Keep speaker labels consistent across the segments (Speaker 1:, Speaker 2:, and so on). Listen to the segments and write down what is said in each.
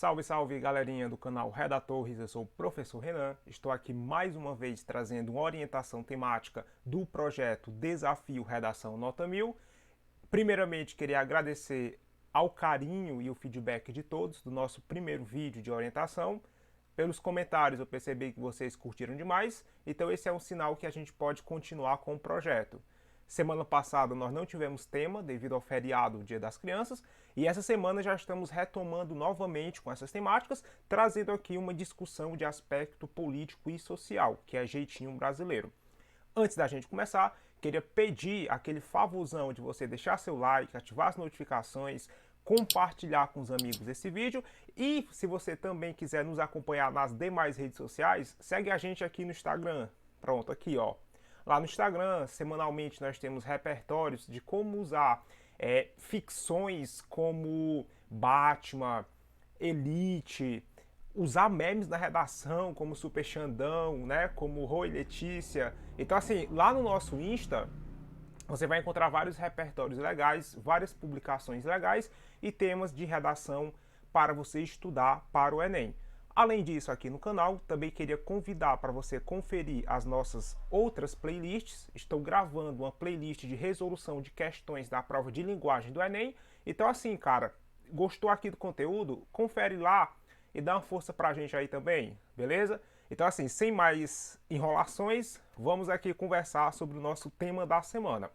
Speaker 1: Salve, salve, galerinha do canal Redatores, eu sou o professor Renan, estou aqui mais uma vez trazendo uma orientação temática do projeto Desafio Redação Nota 1000. Primeiramente, queria agradecer ao carinho e o feedback de todos do nosso primeiro vídeo de orientação. Pelos comentários eu percebi que vocês curtiram demais, então esse é um sinal que a gente pode continuar com o projeto. Semana passada nós não tivemos tema devido ao feriado Dia das Crianças e essa semana já estamos retomando novamente com essas temáticas, trazendo aqui uma discussão de aspecto político e social, que é jeitinho brasileiro. Antes da gente começar, queria pedir aquele favorzão de você deixar seu like, ativar as notificações, compartilhar com os amigos esse vídeo e se você também quiser nos acompanhar nas demais redes sociais, segue a gente aqui no Instagram. Pronto, aqui ó. Lá no Instagram, semanalmente, nós temos repertórios de como usar ficções como Batman, Elite, usar memes na redação como Super Xandão, né, como Roi Letícia. Então, assim, lá no nosso Insta, você vai encontrar vários repertórios legais, várias publicações legais e temas de redação para você estudar para o Enem. Além disso, aqui no canal, também queria convidar para você conferir as nossas outras playlists. Estou gravando uma playlist de resolução de questões da prova de linguagem do Enem. Então assim, cara, gostou aqui do conteúdo? Confere lá e dá uma força pra gente aí também, beleza? Então assim, sem mais enrolações, vamos aqui conversar sobre o nosso tema da semana.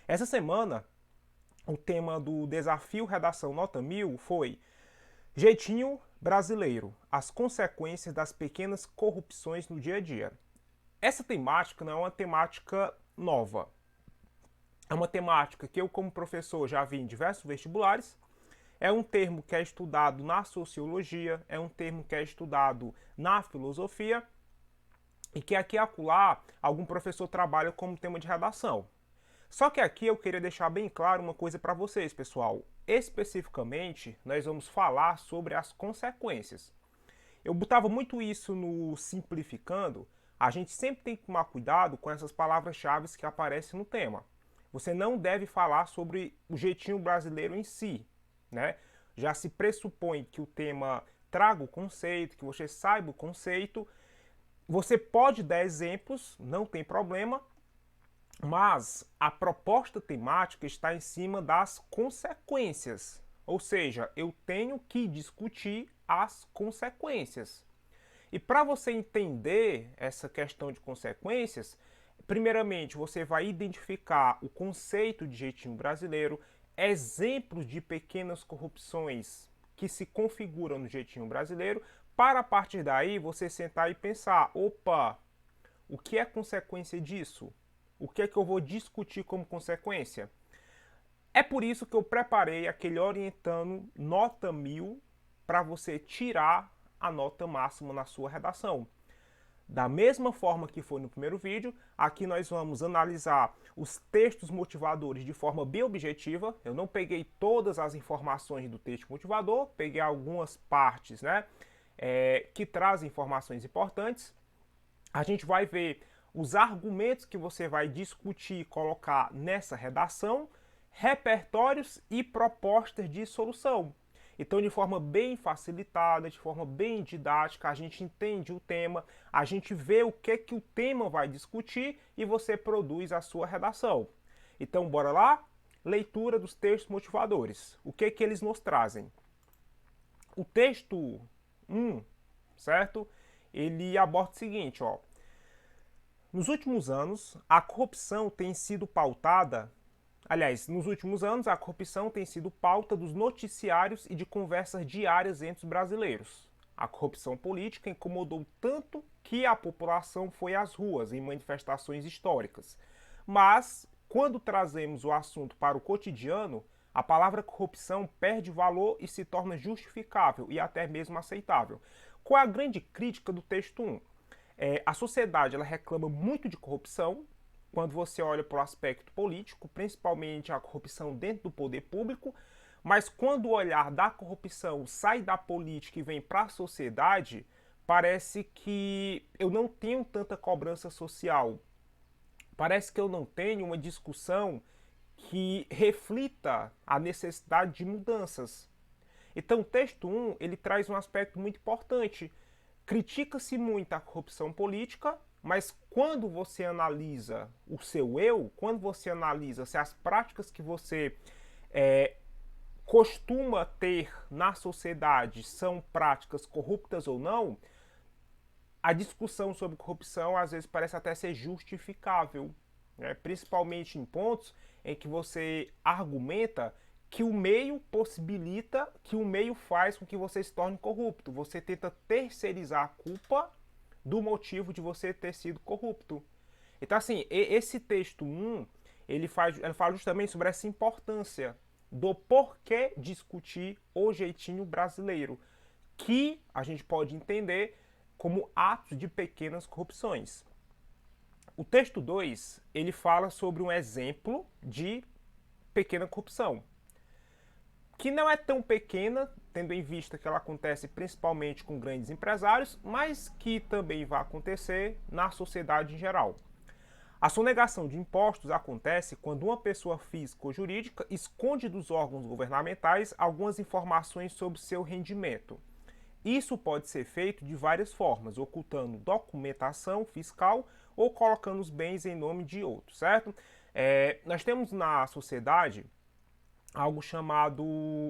Speaker 1: Essa semana, o tema do Desafio Redação Nota 1000 foi Jeitinho brasileiro, as consequências das pequenas corrupções no dia a dia. Essa temática não é uma temática nova. É uma temática que eu, como professor, já vi em diversos vestibulares. É um termo que é estudado na sociologia, é um termo que é estudado na filosofia e que aqui e acolá algum professor trabalha como tema de redação. Só que aqui eu queria deixar bem claro uma coisa para vocês, pessoal. Especificamente, nós vamos falar sobre as consequências. Eu botava muito isso no simplificando. A gente sempre tem que tomar cuidado com essas palavras-chave que aparecem no tema. Você não deve falar sobre o jeitinho brasileiro em si, né? Já se pressupõe que o tema traga o conceito, que você saiba o conceito. Você pode dar exemplos, não tem problema, mas a proposta temática está em cima das consequências. Ou seja, eu tenho que discutir as consequências. E para você entender essa questão de consequências, primeiramente você vai identificar o conceito de jeitinho brasileiro, exemplos de pequenas corrupções que se configuram no jeitinho brasileiro, para a partir daí você sentar e pensar, opa, o que é consequência disso? O que é que eu vou discutir como consequência? É por isso que eu preparei aquele orientando nota 1000 para você tirar a nota máxima na sua redação. Da mesma forma que foi no primeiro vídeo, aqui nós vamos analisar os textos motivadores de forma bem objetiva. Eu não peguei todas as informações do texto motivador, peguei algumas partes, né, que trazem informações importantes. A gente vai ver os argumentos que você vai discutir e colocar nessa redação, repertórios e propostas de solução. Então, de forma bem facilitada, de forma bem didática, a gente entende o tema, a gente vê o que o tema vai discutir e você produz a sua redação. Então, bora lá? Leitura dos textos motivadores. O que eles nos trazem? O texto 1, certo? Ele aborda o seguinte, ó. Nos últimos anos, a corrupção tem sido pautada. Aliás, nos últimos anos, a corrupção tem sido pauta dos noticiários e de conversas diárias entre os brasileiros. A corrupção política incomodou tanto que a população foi às ruas em manifestações históricas. Mas, quando trazemos o assunto para o cotidiano, a palavra corrupção perde valor e se torna justificável e até mesmo aceitável. Qual é a grande crítica do texto 1? A sociedade ela reclama muito de corrupção quando você olha para o aspecto político, principalmente a corrupção dentro do poder público, mas quando o olhar da corrupção sai da política e vem para a sociedade, parece que eu não tenho tanta cobrança social. Parece que eu não tenho uma discussão que reflita a necessidade de mudanças. Então, o texto 1, ele traz um aspecto muito importante. Critica-se muito a corrupção política, mas quando você analisa o seu eu, quando você analisa se as práticas que você costuma ter na sociedade são práticas corruptas ou não, a discussão sobre corrupção às vezes parece até ser justificável, né? Principalmente em pontos em que você argumenta que o meio possibilita, que o meio faz com que você se torne corrupto. Você tenta terceirizar a culpa do motivo de você ter sido corrupto. Então, assim, esse texto 1, ele fala justamente sobre essa importância do porquê discutir o jeitinho brasileiro, que a gente pode entender como atos de pequenas corrupções. O texto 2, ele fala sobre um exemplo de pequena corrupção, que não é tão pequena, tendo em vista que ela acontece principalmente com grandes empresários, mas que também vai acontecer na sociedade em geral. A sonegação de impostos acontece quando uma pessoa física ou jurídica esconde dos órgãos governamentais algumas informações sobre seu rendimento. Isso pode ser feito de várias formas, ocultando documentação fiscal ou colocando os bens em nome de outros, certo? Nós temos na sociedade algo chamado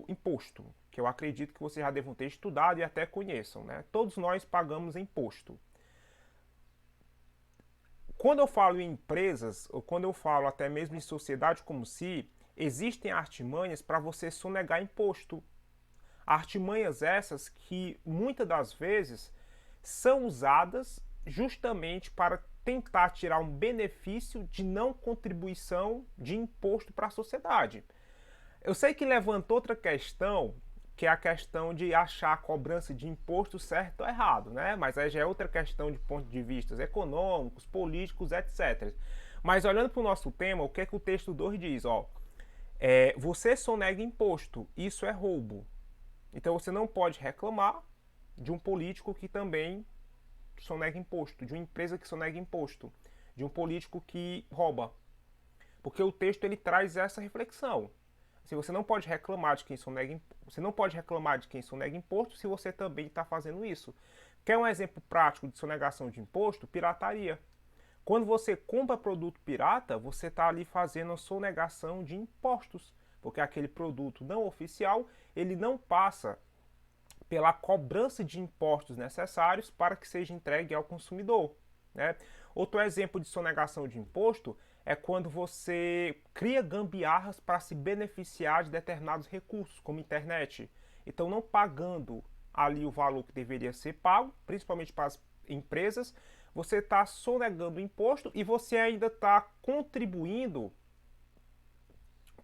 Speaker 1: imposto, que eu acredito que vocês já devam ter estudado e até conheçam, né? Todos nós pagamos imposto. Quando eu falo em empresas, ou quando eu falo até mesmo em sociedade como se, existem artimanhas para você sonegar imposto. Artimanhas essas que muitas das vezes são usadas justamente para tentar tirar um benefício de não contribuição de imposto para a sociedade. Eu sei que levanta outra questão, que é a questão de achar a cobrança de imposto certo ou errado, né? Mas aí já é outra questão de pontos de vista econômicos, políticos, etc. Mas olhando para o nosso tema, o que é que o texto 2 diz? Você sonega imposto, isso é roubo. Então você não pode reclamar de um político que também sonega imposto, de uma empresa que sonega imposto, de um político que rouba. Porque o texto ele traz essa reflexão. Se você não pode reclamar de quem sonega, você não pode reclamar de quem sonega imposto se você também está fazendo isso. Quer um exemplo prático de sonegação de imposto? Pirataria. Quando você compra produto pirata, você está ali fazendo a sonegação de impostos, porque aquele produto não oficial, ele não passa pela cobrança de impostos necessários para que seja entregue ao consumidor, né? Outro exemplo de sonegação de imposto é quando você cria gambiarras para se beneficiar de determinados recursos, como internet. Então, não pagando ali o valor que deveria ser pago, principalmente para as empresas, você está sonegando o imposto e você ainda está contribuindo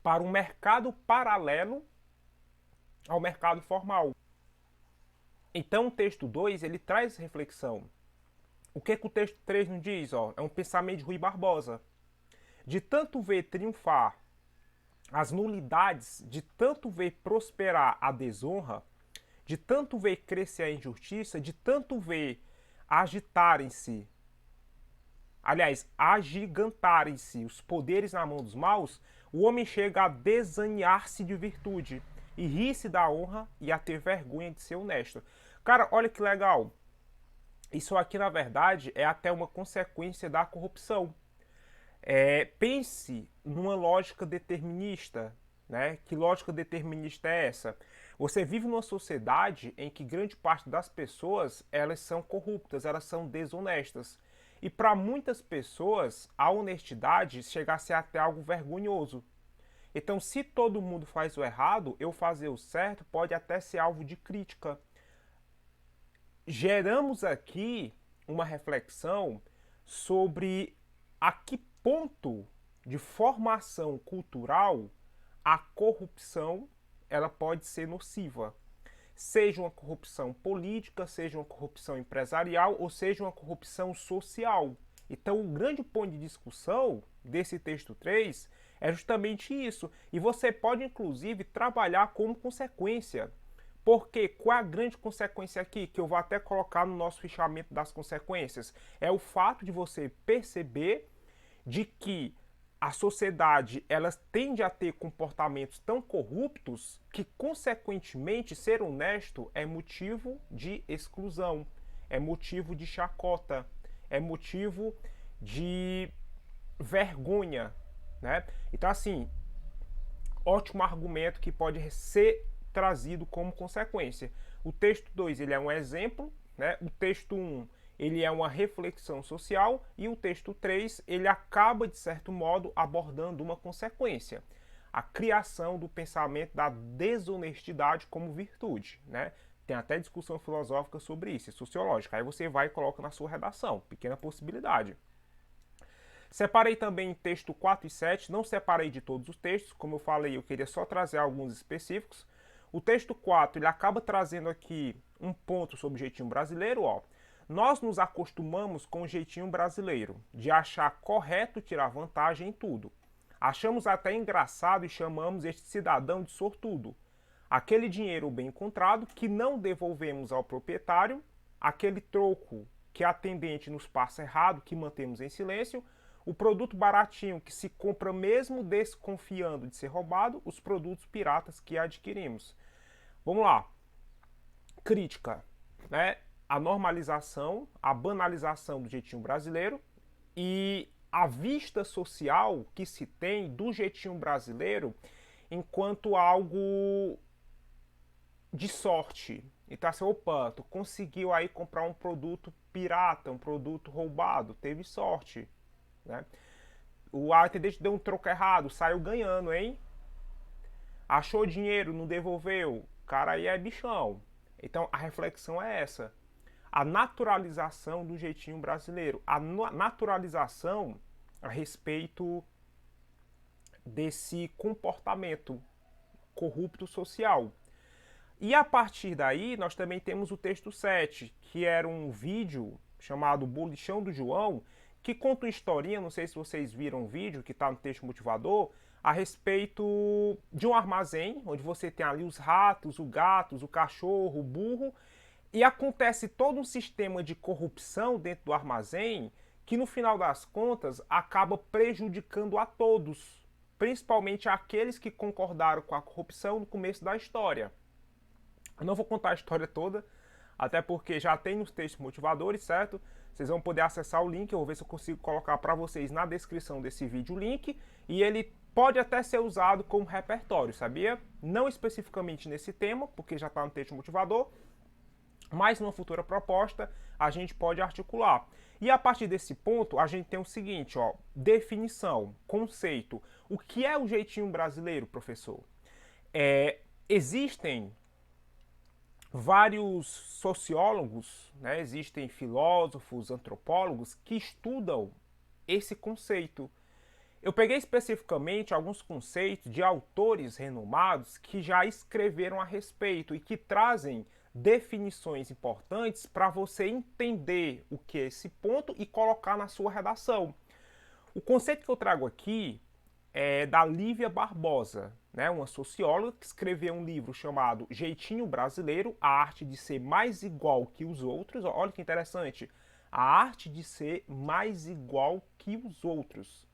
Speaker 1: para um mercado paralelo ao mercado formal. Então, o texto 2, ele traz reflexão. O que o texto 3 nos diz? É um pensamento de Rui Barbosa. De tanto ver triunfar as nulidades, de tanto ver prosperar a desonra, de tanto ver crescer a injustiça, de tanto ver agitarem-se, agigantarem-se os poderes na mão dos maus, o homem chega a desanhar-se de virtude e rir-se da honra e a ter vergonha de ser honesto. Cara, olha que legal. Isso aqui, na verdade, é até uma consequência da corrupção. Pense numa lógica determinista, né? Que lógica determinista é essa? Você vive numa sociedade em que grande parte das pessoas elas são corruptas, elas são desonestas. E para muitas pessoas, a honestidade chega a ser até algo vergonhoso. Então, se todo mundo faz o errado, eu fazer o certo pode até ser alvo de crítica. Geramos aqui uma reflexão sobre a que ponto de formação cultural a corrupção ela pode ser nociva. Seja uma corrupção política, seja uma corrupção empresarial ou seja uma corrupção social. Então, o grande ponto de discussão desse texto 3 é justamente isso. E você pode, inclusive, trabalhar como consequência. Porque qual é a grande consequência aqui, que eu vou até colocar no nosso fichamento das consequências? É o fato de você perceber de que a sociedade ela tende a ter comportamentos tão corruptos que, consequentemente, ser honesto é motivo de exclusão, é motivo de chacota, é motivo de vergonha, né? Então, assim, ótimo argumento que pode ser trazido como consequência. O texto 2 ele é um exemplo, né? O texto 1 ele é uma reflexão social e o texto 3 ele acaba, de certo modo, abordando uma consequência. A criação do pensamento da desonestidade como virtude, né? Tem até discussão filosófica sobre isso, sociológica. Aí você vai e coloca na sua redação, pequena possibilidade. Separei também texto 4 e 7, não separei de todos os textos, como eu falei, eu queria só trazer alguns específicos. O texto 4, ele acaba trazendo aqui um ponto sobre o jeitinho brasileiro, ó. Nós nos acostumamos com o jeitinho brasileiro, de achar correto tirar vantagem em tudo. Achamos até engraçado e chamamos este cidadão de sortudo. Aquele dinheiro bem encontrado que não devolvemos ao proprietário, aquele troco que a atendente nos passa errado, que mantemos em silêncio, o produto baratinho que se compra mesmo desconfiando de ser roubado, os produtos piratas que adquirimos. Vamos lá. Crítica, né? A normalização, a banalização do jeitinho brasileiro e a vista social que se tem do jeitinho brasileiro enquanto algo de sorte. Então assim, opa, tu conseguiu aí comprar um produto pirata, um produto roubado, teve sorte, né? O atendente deu um troco errado, saiu ganhando, hein? Achou dinheiro, não devolveu, o cara aí é bichão. Então a reflexão é essa. A naturalização do jeitinho brasileiro, a naturalização a respeito desse comportamento corrupto social. E a partir daí, nós também temos o texto 7, que era um vídeo chamado Bolichão do João, que conta uma historinha, não sei se vocês viram o vídeo, que está no texto motivador, a respeito de um armazém, onde você tem ali os ratos, os gatos, o cachorro, o burro, e acontece todo um sistema de corrupção dentro do armazém que, no final das contas, acaba prejudicando a todos, principalmente aqueles que concordaram com a corrupção no começo da história. Eu não vou contar a história toda, até porque já tem nos textos motivadores, certo? Vocês vão poder acessar o link, eu vou ver se eu consigo colocar para vocês na descrição desse vídeo o link, e ele pode até ser usado como repertório, sabia? Não especificamente nesse tema, porque já está no texto motivador, mas numa futura proposta a gente pode articular. E a partir desse ponto a gente tem o seguinte, ó, definição, conceito. O que é o jeitinho brasileiro, professor? Existem vários sociólogos, né, existem filósofos, antropólogos que estudam esse conceito. Eu peguei especificamente alguns conceitos de autores renomados que já escreveram a respeito e que trazem definições importantes para você entender o que é esse ponto e colocar na sua redação. O conceito que eu trago aqui é da Lívia Barbosa, né, uma socióloga que escreveu um livro chamado Jeitinho Brasileiro, a arte de ser mais igual que os outros. Olha que interessante, a arte de ser mais igual que os outros.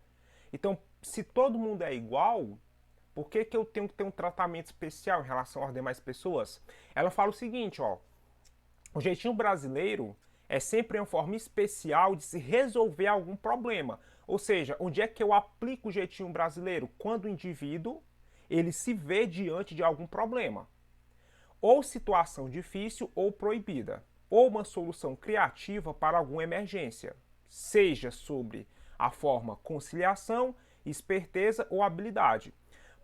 Speaker 1: Então, se todo mundo é igual, por que eu tenho que ter um tratamento especial em relação às demais pessoas? Ela fala o seguinte, ó, o jeitinho brasileiro é sempre uma forma especial de se resolver algum problema. Ou seja, onde é que eu aplico o jeitinho brasileiro? Quando o indivíduo ele se vê diante de algum problema. Ou situação difícil ou proibida. Ou uma solução criativa para alguma emergência. Seja sobre a forma conciliação, esperteza ou habilidade.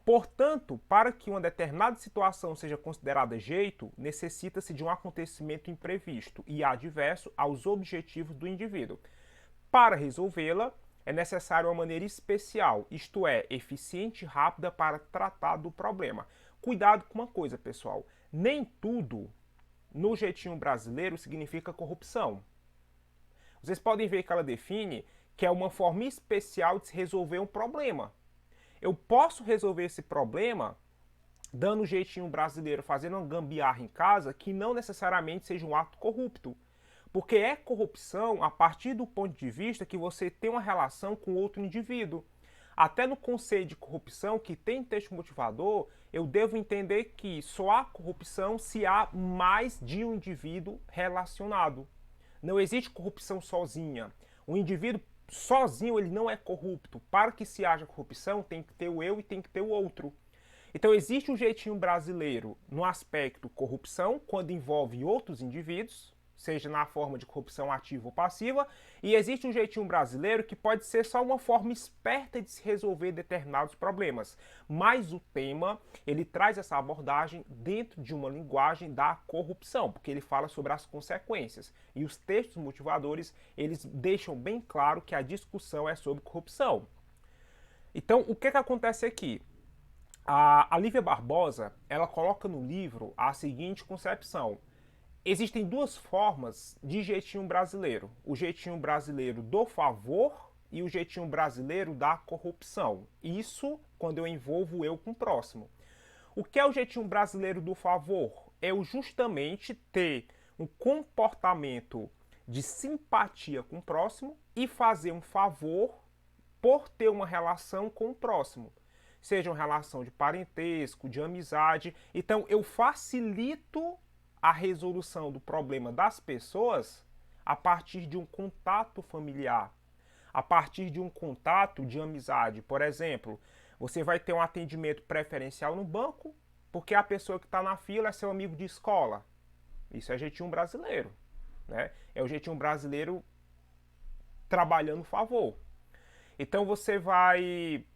Speaker 1: Portanto, para que uma determinada situação seja considerada jeito, necessita-se de um acontecimento imprevisto e adverso aos objetivos do indivíduo. Para resolvê-la, é necessária uma maneira especial, isto é, eficiente e rápida para tratar do problema. Cuidado com uma coisa, pessoal, nem tudo no jeitinho brasileiro significa corrupção. Vocês podem ver que ela define que é uma forma especial de se resolver um problema. Eu posso resolver esse problema dando um jeitinho brasileiro, fazendo uma gambiarra em casa, que não necessariamente seja um ato corrupto. Porque é corrupção a partir do ponto de vista que você tem uma relação com outro indivíduo. Até no conceito de corrupção, que tem texto motivador, eu devo entender que só há corrupção se há mais de um indivíduo relacionado. Não existe corrupção sozinha. O indivíduo sozinho ele não é corrupto. Para que se haja corrupção, tem que ter o eu e tem que ter o outro. Então existe um jeitinho brasileiro no aspecto corrupção, quando envolve outros indivíduos, seja na forma de corrupção ativa ou passiva, e existe um jeitinho brasileiro que pode ser só uma forma esperta de se resolver determinados problemas. Mas o tema, ele traz essa abordagem dentro de uma linguagem da corrupção, porque ele fala sobre as consequências. E os textos motivadores, eles deixam bem claro que a discussão é sobre corrupção. Então, o que acontece aqui? A Lívia Barbosa, ela coloca no livro a seguinte concepção. Existem duas formas de jeitinho brasileiro. O jeitinho brasileiro do favor e o jeitinho brasileiro da corrupção. Isso quando eu envolvo eu com o próximo. O que é o jeitinho brasileiro do favor? É justamente ter um comportamento de simpatia com o próximo e fazer um favor por ter uma relação com o próximo. Seja uma relação de parentesco, de amizade. Então eu facilito a resolução do problema das pessoas a partir de um contato familiar, a partir de um contato de amizade. Por exemplo, você vai ter um atendimento preferencial no banco porque a pessoa que está na fila é seu amigo de escola. Isso é jeitinho brasileiro, né? É o jeitinho brasileiro trabalhando a favor. Então você vai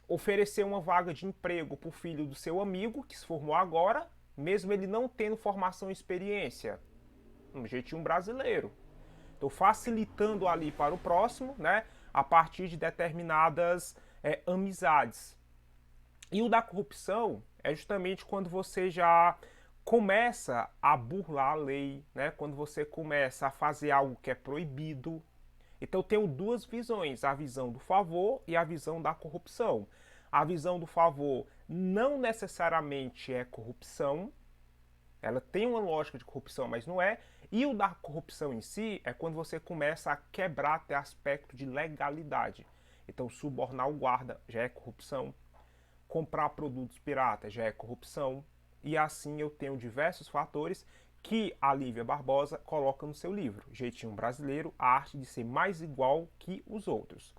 Speaker 1: oferecer uma vaga de emprego para o filho do seu amigo que se formou agora, mesmo ele não tendo formação e experiência. Um jeitinho brasileiro. Estou facilitando ali para o próximo, né, a partir de determinadas amizades. E o da corrupção é justamente quando você já começa a burlar a lei, né, quando você começa a fazer algo que é proibido. Então eu tenho duas visões, a visão do favor e a visão da corrupção. A visão do favor não necessariamente é corrupção, ela tem uma lógica de corrupção, mas não é. E o da corrupção em si é quando você começa a quebrar até aspecto de legalidade. Então, subornar o guarda já é corrupção, comprar produtos piratas já é corrupção, e assim eu tenho diversos fatores que a Lívia Barbosa coloca no seu livro, Jeitinho Brasileiro, a arte de ser mais igual que os outros.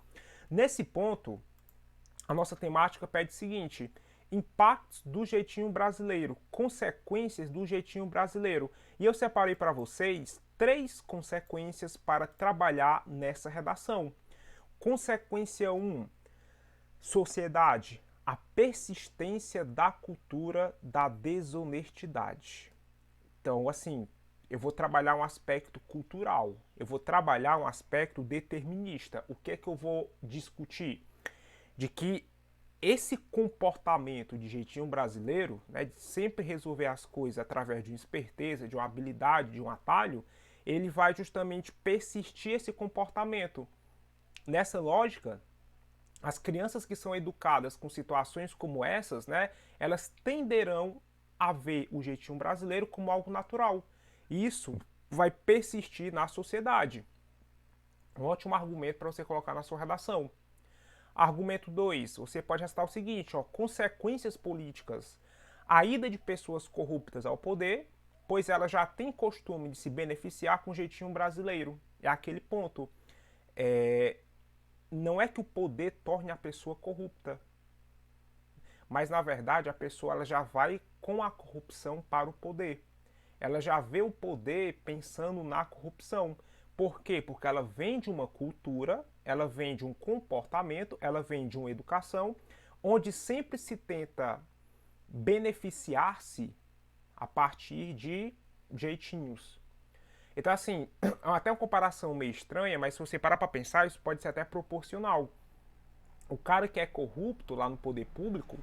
Speaker 1: Nesse ponto, a nossa temática pede o seguinte: impactos do jeitinho brasileiro, consequências do jeitinho brasileiro. E eu separei para vocês 3 consequências para trabalhar nessa redação. Consequência 1, sociedade, a persistência da cultura da desonestidade. Então, assim, eu vou trabalhar um aspecto cultural, eu vou trabalhar um aspecto determinista. O que é que eu vou discutir? De que esse comportamento de jeitinho brasileiro, né, de sempre resolver as coisas através de uma esperteza, de uma habilidade, de um atalho, ele vai justamente persistir esse comportamento. Nessa lógica, as crianças que são educadas com situações como essas, né, elas tenderão a ver o jeitinho brasileiro como algo natural. E isso vai persistir na sociedade. Um ótimo argumento para você colocar na sua redação. Argumento 2, você pode ressaltar o seguinte, ó, consequências políticas. A ida de pessoas corruptas ao poder, pois ela já tem costume de se beneficiar com o jeitinho brasileiro. É aquele ponto. Não é que o poder torne a pessoa corrupta, mas na verdade a pessoa ela já vai com a corrupção para o poder. Ela já vê o poder pensando na corrupção. Por quê? Porque ela vem de uma cultura, ela vem de um comportamento, ela vem de uma educação, onde sempre se tenta beneficiar-se a partir de jeitinhos. Então, assim, é até uma comparação meio estranha, mas se você parar para pensar, isso pode ser até proporcional. O cara que é corrupto lá no poder público,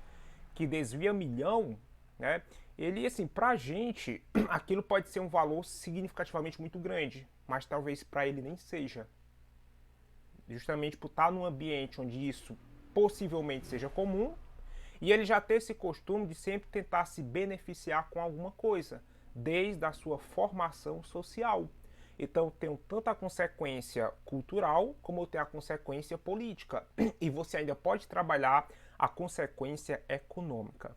Speaker 1: que desvia milhão, né? Ele, assim, pra gente, aquilo pode ser um valor significativamente muito grande, mas talvez para ele nem seja. Justamente por estar num ambiente onde isso possivelmente seja comum, e ele já ter esse costume de sempre tentar se beneficiar com alguma coisa, desde a sua formação social. Então eu tenho tanto a consequência cultural como eu tenho a consequência política. E você ainda pode trabalhar a consequência econômica.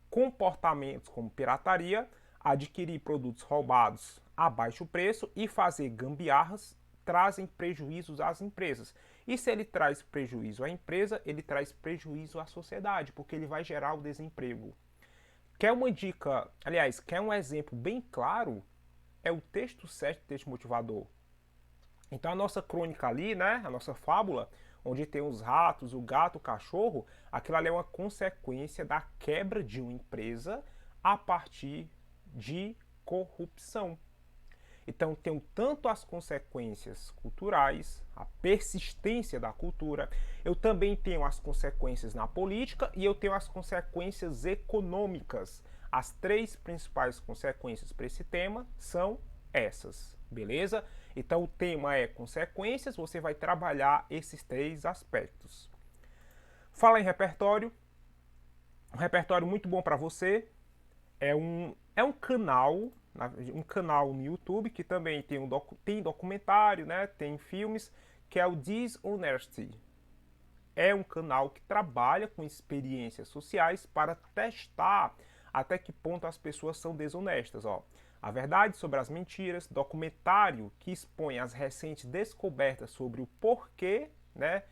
Speaker 1: Comportamentos como pirataria, adquirir produtos roubados a baixo preço e fazer gambiarras trazem prejuízos às empresas. E se ele traz prejuízo à empresa, ele traz prejuízo à sociedade, porque ele vai gerar o desemprego. Quer uma dica, aliás, quer um exemplo bem claro? É o texto 7 do texto motivador. Então a nossa crônica ali, né, a nossa fábula, onde tem os ratos, o gato, o cachorro, aquilo ali é uma consequência da quebra de uma empresa a partir de corrupção. Então, tenho tanto as consequências culturais, a persistência da cultura, eu também tenho as consequências na política e eu tenho as consequências econômicas. As três principais consequências para esse tema são essas, beleza? Então, o tema é consequências, você vai trabalhar esses três aspectos. Fala em repertório. Um repertório muito bom para você é um canal no YouTube que também tem documentário, né? Tem filmes, que é o Dishonesty. É um canal que trabalha com experiências sociais para testar até que ponto as pessoas são desonestas. Ó. A verdade sobre as mentiras, documentário que expõe as recentes descobertas sobre o porquê, né,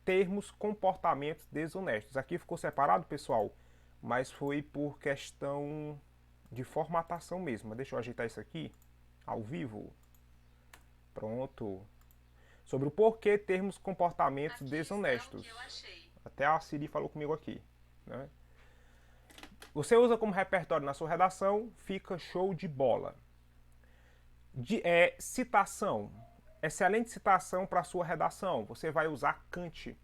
Speaker 1: termos comportamentos desonestos. Aqui ficou separado, pessoal, mas foi por questão de formatação mesmo. Deixa eu ajeitar isso aqui, ao vivo. Pronto. Sobre o porquê termos comportamentos desonestos. Até a Siri falou comigo aqui. Né? Você usa como repertório na sua redação, fica show de bola. Citação. Excelente citação para a sua redação. Você vai usar Kant.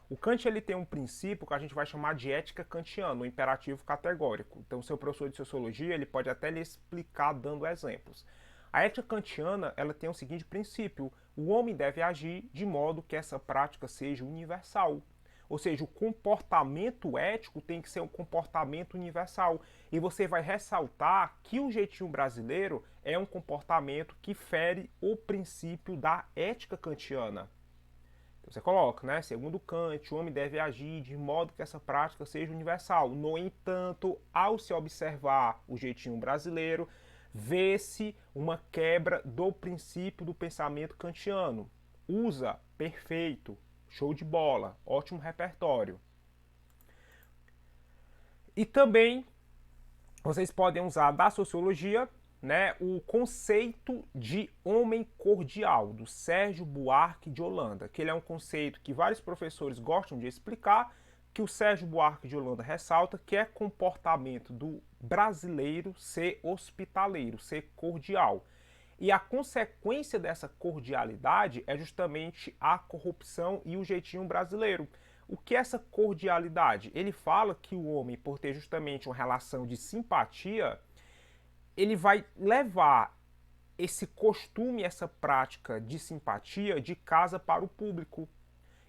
Speaker 1: O Kant ele tem um princípio que a gente vai chamar de ética kantiana, o imperativo categórico. Então, seu professor de sociologia ele pode até lhe explicar dando exemplos. A ética kantiana ela tem o seguinte princípio: o homem deve agir de modo que essa prática seja universal. Ou seja, o comportamento ético tem que ser um comportamento universal. E você vai ressaltar que o jeitinho brasileiro é um comportamento que fere o princípio da ética kantiana. Você coloca, né? Segundo Kant, o homem deve agir de modo que essa prática seja universal. No entanto, ao se observar o jeitinho brasileiro, vê-se uma quebra do princípio do pensamento kantiano. Usa, perfeito, show de bola, ótimo repertório. E também vocês podem usar da sociologia, né, o conceito de homem cordial, do Sérgio Buarque de Holanda, que ele é um conceito que vários professores gostam de explicar, que o Sérgio Buarque de Holanda ressalta que é comportamento do brasileiro ser hospitaleiro, ser cordial. E a consequência dessa cordialidade é justamente a corrupção e o jeitinho brasileiro. O que é essa cordialidade? Ele fala que o homem, por ter justamente uma relação de simpatia, ele vai levar esse costume, essa prática de simpatia de casa para o público.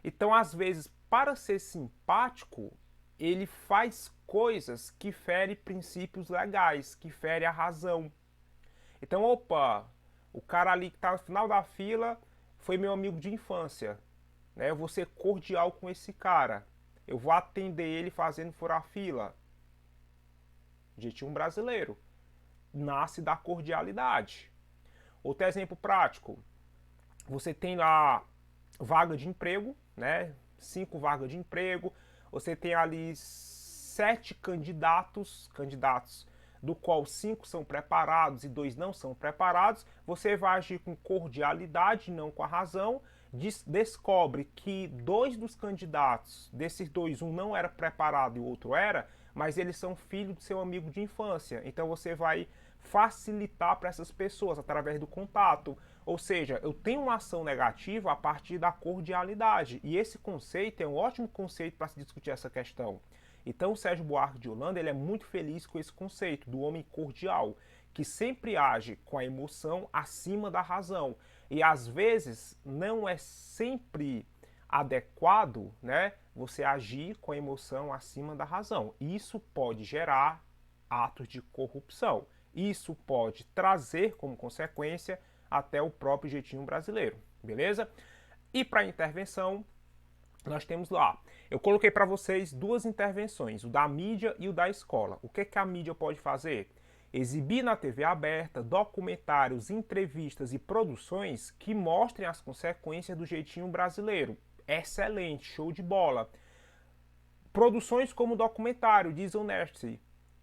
Speaker 1: Então, às vezes, para ser simpático, ele faz coisas que ferem princípios legais, que ferem a razão. Então, opa, o cara ali que está no final da fila foi meu amigo de infância. Né? Eu vou ser cordial com esse cara. Eu vou atender ele fazendo furar fila. Jeitinho brasileiro. Nasce da cordialidade. Outro exemplo prático. Você tem lá vaga de emprego, né? 5 vagas de emprego. Você tem ali 7 candidatos, do qual 5 são preparados e 2 não são preparados. Você vai agir com cordialidade, não com a razão. Descobre que 2 dos candidatos, desses 2, um não era preparado e o outro era, mas eles são filhos do seu amigo de infância. Então você vai facilitar para essas pessoas através do contato. Ou seja, eu tenho uma ação negativa a partir da cordialidade. E esse conceito é um ótimo conceito para se discutir essa questão. Então o Sérgio Buarque de Holanda ele é muito feliz com esse conceito do homem cordial, que sempre age com a emoção acima da razão. E às vezes não é sempre adequado, né, você agir com a emoção acima da razão. Isso pode gerar atos de corrupção. Isso pode trazer como consequência até o próprio jeitinho brasileiro, beleza? E para intervenção, nós temos lá, eu coloquei para vocês duas intervenções, o da mídia e o da escola. O que a mídia pode fazer? Exibir na TV aberta documentários, entrevistas e produções que mostrem as consequências do jeitinho brasileiro. Excelente, show de bola. Produções como o documentário Dishonesty,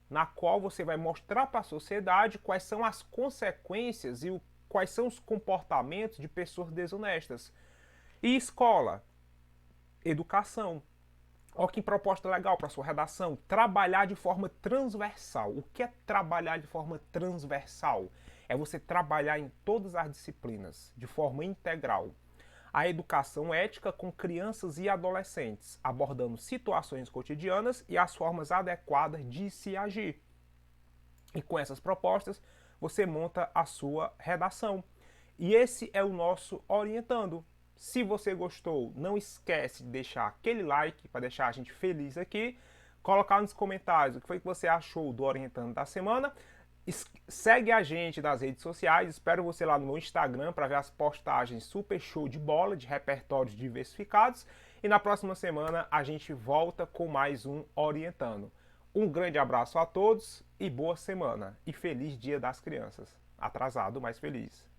Speaker 1: na qual você vai mostrar para a sociedade quais são as consequências e quais são os comportamentos de pessoas desonestas. E escola, educação. Olha que proposta legal para sua redação. Trabalhar de forma transversal. O que é trabalhar de forma transversal? É você trabalhar em todas as disciplinas, de forma integral. A educação ética com crianças e adolescentes, abordando situações cotidianas e as formas adequadas de se agir. E com essas propostas, você monta a sua redação. E esse é o nosso Orientando. Se você gostou, não esquece de deixar aquele like para deixar a gente feliz aqui. Colocar nos comentários o que foi que você achou do Orientando da semana. Segue a gente nas redes sociais. Espero você lá no meu Instagram para ver as postagens super show de bola, de repertórios diversificados. E na próxima semana a gente volta com mais um Orientando. Um grande abraço a todos e boa semana. E feliz Dia das Crianças. Atrasado, mas feliz.